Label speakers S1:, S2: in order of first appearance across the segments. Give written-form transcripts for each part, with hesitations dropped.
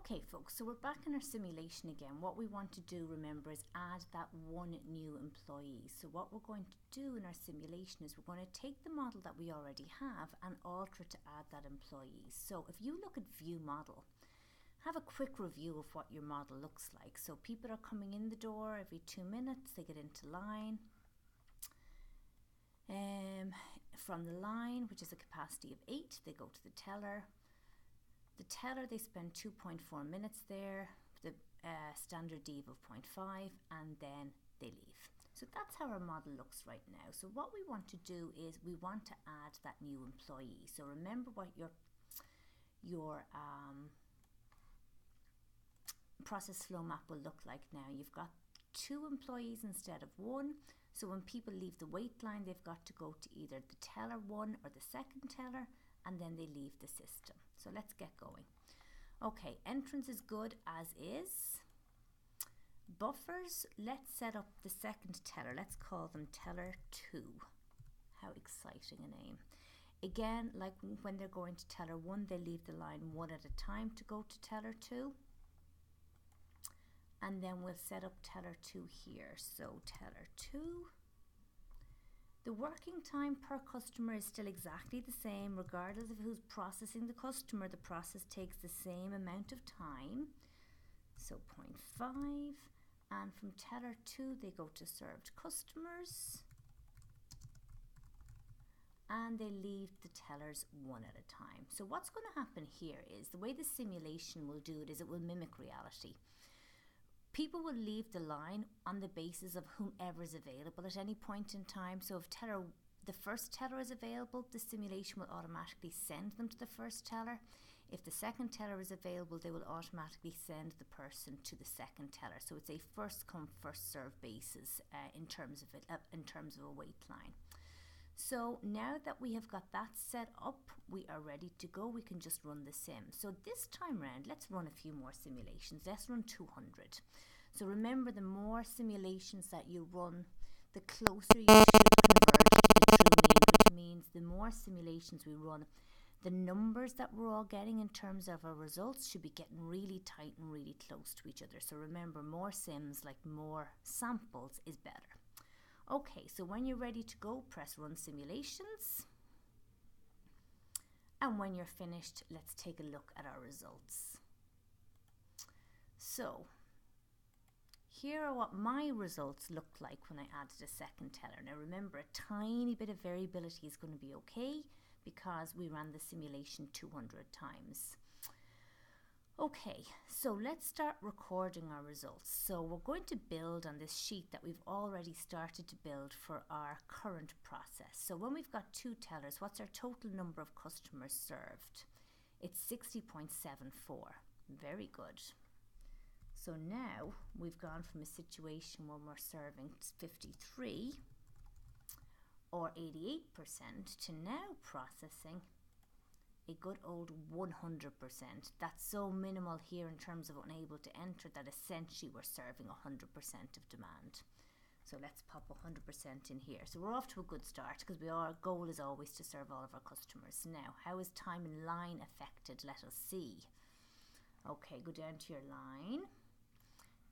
S1: Okay folks, so we're back in our simulation again. What we want to do, remember, is add that one new employee. So what we're going to do in our simulation is we're going to take the model that we already have and alter it to add that employee. So if you look at view model, have a quick review of what your model looks like. So people are coming in the door every 2 minutes, they get into line. From the line, which is a capacity of 8, they go to the teller. The teller, they spend 2.4 minutes there, the standard dev of 0.5, and then they leave. So that's how our model looks right now. So what we want to do is we want to add that new employee. So remember what your process flow map will look like now. You've got 2 employees instead of 1. So when people leave the wait line, they've got to go to either the teller 1 or the second teller, and then they leave the system. So let's get going. Okay, entrance is good as is. Buffers, let's set up the second teller. Let's call them teller 2. How exciting a name. Again, like when they're going to teller 1, they leave the line 1 at a time to go to teller 2. And then we'll set up teller 2 here. So teller 2. The working time per customer is still exactly the same regardless of who's processing the customer. The process takes the same amount of time. So 0.5. And from teller 2 they go to served customers. And they leave the tellers 1 at a time. So what's going to happen here is the way the simulation will do it is it will mimic reality. People will leave the line on the basis of whomever is available at any point in time. So if the first teller is available, the simulation will automatically send them to the first teller. If the second teller is available, they will automatically send the person to the second teller. So it's a first come, first serve basis in terms of a wait line. So now that we have got that set up, we are ready to go. We can just run the sim. So this time round, let's run a few more simulations. Let's run 200. So remember, the more simulations that you run, the closer you should converge to the true mean, which means the more simulations we run, the numbers that we're all getting in terms of our results should be getting really tight and really close to each other. So remember, more sims, like more samples, is better. Okay, so when you're ready to go, press run simulations. And when you're finished, let's take a look at our results. So here are what my results looked like when I added a second teller. Now remember, a tiny bit of variability is going to be okay because we ran the simulation 200 times. Okay, so let's start recording our results. So we're going to build on this sheet that we've already started to build for our current process. So when we've got 2 tellers, what's our total number of customers served? It's 60.74. Very good. So now we've gone from a situation where we're serving 53 or 88% to now processing a good old 100%. That's so minimal here in terms of unable to enter that essentially we're serving 100% of demand. So let's pop 100% in here. So we're off to a good start because our goal is always to serve all of our customers. Now, how is time in line affected? Let us see. Okay, go down to your line.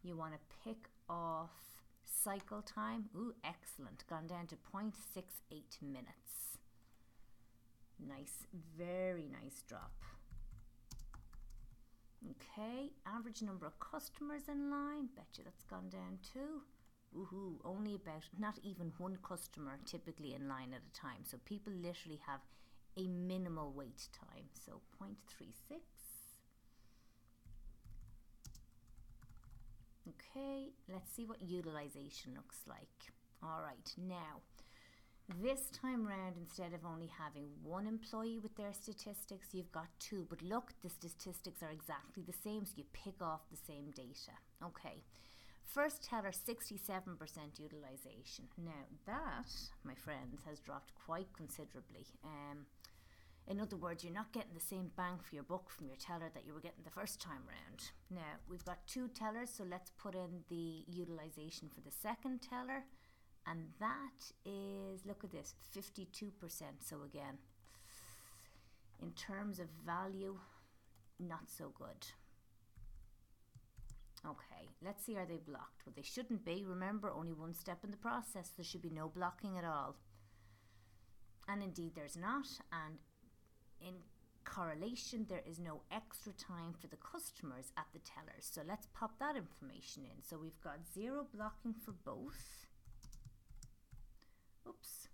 S1: You want to pick off cycle time. Ooh, excellent. Gone down to 0.68 minutes. Nice, very nice drop. Okay, average number of customers in line. Bet you that's gone down too. Woohoo, only about, not even 1 customer typically in line at a time. So people literally have a minimal wait time. So 0.36. Okay, let's see what utilization looks like. All right, now, this time round, instead of only having 1 employee with their statistics, you've got 2. But look, the statistics are exactly the same, so you pick off the same data. Okay, first teller, 67% utilization. Now that, my friends, has dropped quite considerably. In other words, you're not getting the same bang for your buck from your teller that you were getting the first time round. Now, we've got 2 tellers, so let's put in the utilization for the second teller. And that is, look at this, 52%. So again, in terms of value, not so good. Okay, let's see, are they blocked? Well, they shouldn't be. Remember, only one step in the process. There should be no blocking at all. And indeed there's not. And in correlation, there is no extra time for the customers at the tellers. So let's pop that information in. So we've got 0 blocking for both. Oops.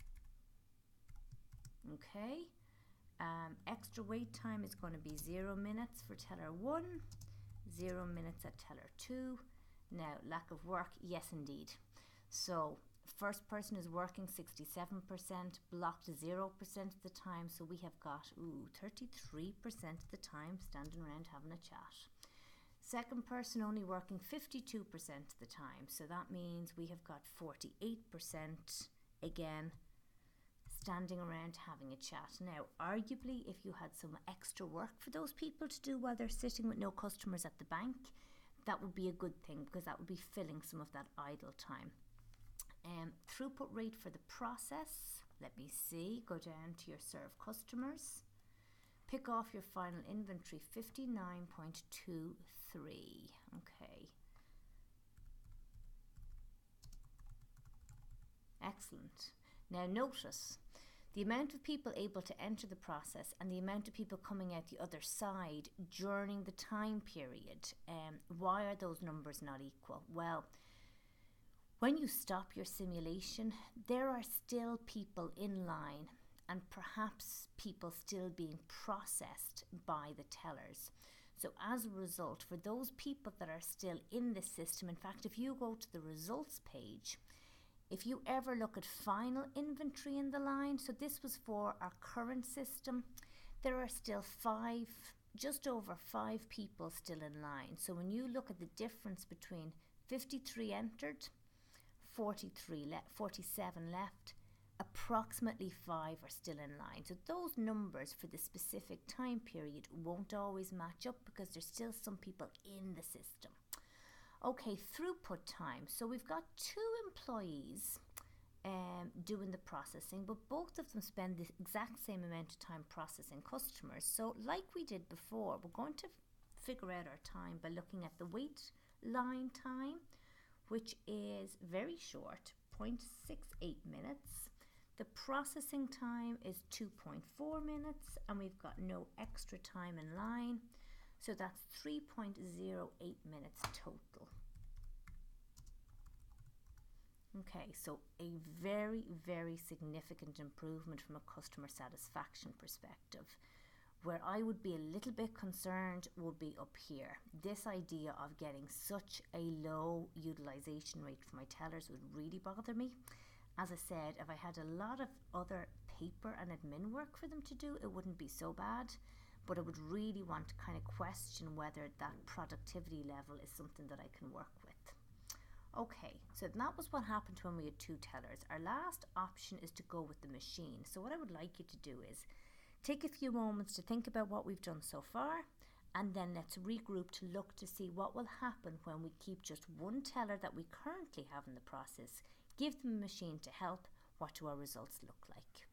S1: Okay. Extra wait time is going to be 0 minutes for teller 1, 0 minutes at teller 2. Now, lack of work, yes indeed. So first person is working 67%, blocked 0% of the time, so we have got 33% of the time standing around having a chat. Second person only working 52% of the time, so that means we have got 48% again standing around having a chat. Now, arguably, if you had some extra work for those people to do while they're sitting with no customers at the bank, that would be a good thing, because that would be filling some of that idle time. Throughput rate for the process, let me see, go down to your serve customers, pick off your final inventory, 59.23. Okay. Excellent. Now notice the amount of people able to enter the process and the amount of people coming out the other side during the time period. Why are those numbers not equal? Well, when you stop your simulation, there are still people in line and perhaps people still being processed by the tellers. So as a result, for those people that are still in the system, in fact, if you go to the results page, if you ever look at final inventory in the line, so this was for our current system, there are still just over 5 people still in line. So when you look at the difference between 53 entered, 47 left, approximately 5 are still in line. So those numbers for the specific time period won't always match up because there's still some people in the system. Okay, throughput time. So we've got 2 employees doing the processing, but both of them spend the exact same amount of time processing customers. So like we did before, we're going to figure out our time by looking at the wait line time, which is very short, 0.68 minutes. The processing time is 2.4 minutes, and we've got no extra time in line. So that's 3.08 minutes total. Okay, so a very, very significant improvement from a customer satisfaction perspective. Where I would be a little bit concerned would be up here. This idea of getting such a low utilization rate for my tellers would really bother me. As I said, if I had a lot of other paper and admin work for them to do, it wouldn't be so bad. But I would really want to kind of question whether that productivity level is something that I can work with. Okay, so that was what happened when we had 2 tellers. Our last option is to go with the machine. So what I would like you to do is take a few moments to think about what we've done so far, and then let's regroup to look to see what will happen when we keep just 1 teller that we currently have in the process, give them a machine to help. What do our results look like?